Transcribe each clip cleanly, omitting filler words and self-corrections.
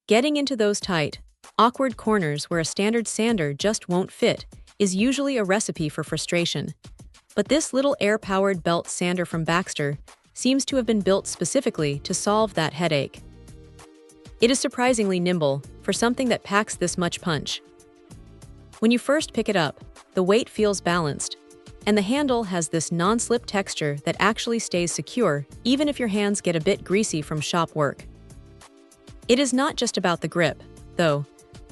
Getting into those tight, awkward corners where a standard sander just won't fit is usually a recipe for frustration. But this little air-powered belt sander from Baxter seems to have been built specifically to solve that headache. It is surprisingly nimble for something that packs this much punch. When you first pick it up, the weight feels balanced, and the handle has this non-slip texture that actually stays secure even if your hands get a bit greasy from shop work. It is not just about the grip, though.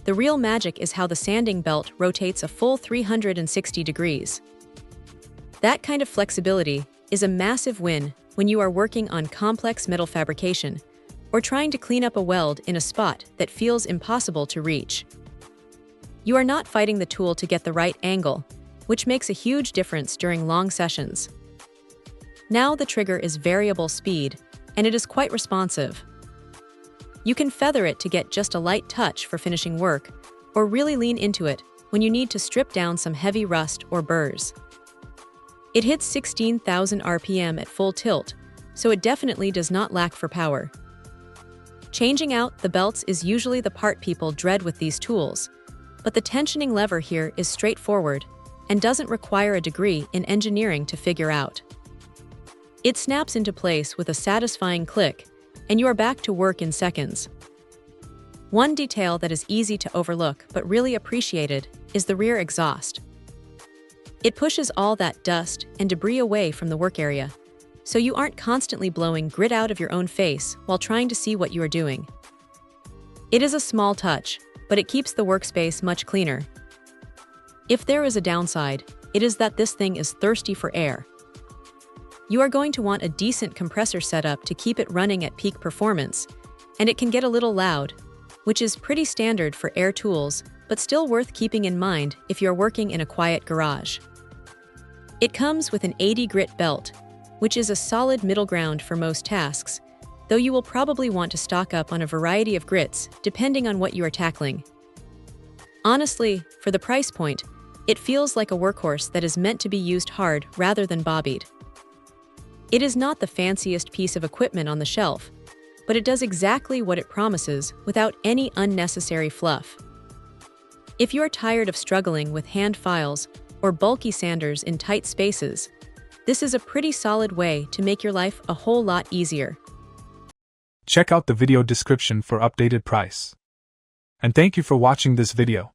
The real magic is how the sanding belt rotates a full 360 degrees. That kind of flexibility is a massive win when you are working on complex metal fabrication or trying to clean up a weld in a spot that feels impossible to reach. You are not fighting the tool to get the right angle, which makes a huge difference during long sessions. Now the trigger is variable speed, and it is quite responsive. You can feather it to get just a light touch for finishing work, or really lean into it when you need to strip down some heavy rust or burrs. It hits 16,000 RPM at full tilt, so it definitely does not lack for power. Changing out the belts is usually the part people dread with these tools, but the tensioning lever here is straightforward and doesn't require a degree in engineering to figure out. It snaps into place with a satisfying click, and you are back to work in seconds. One detail that is easy to overlook but really appreciated is the rear exhaust. It pushes all that dust and debris away from the work area, so you aren't constantly blowing grit out of your own face while trying to see what you are doing. It is a small touch, but it keeps the workspace much cleaner. If there is a downside, it is that this thing is thirsty for air. You are going to want a decent compressor setup to keep it running at peak performance, and it can get a little loud, which is pretty standard for air tools, but still worth keeping in mind if you're working in a quiet garage. It comes with an 80 grit belt, which is a solid middle ground for most tasks, though you will probably want to stock up on a variety of grits depending on what you are tackling. Honestly, for the price point, it feels like a workhorse that is meant to be used hard rather than bobbied. It is not the fanciest piece of equipment on the shelf, but it does exactly what it promises without any unnecessary fluff. If you are tired of struggling with hand files or bulky sanders in tight spaces, this is a pretty solid way to make your life a whole lot easier. Check out the video description for updated price. And thank you for watching this video.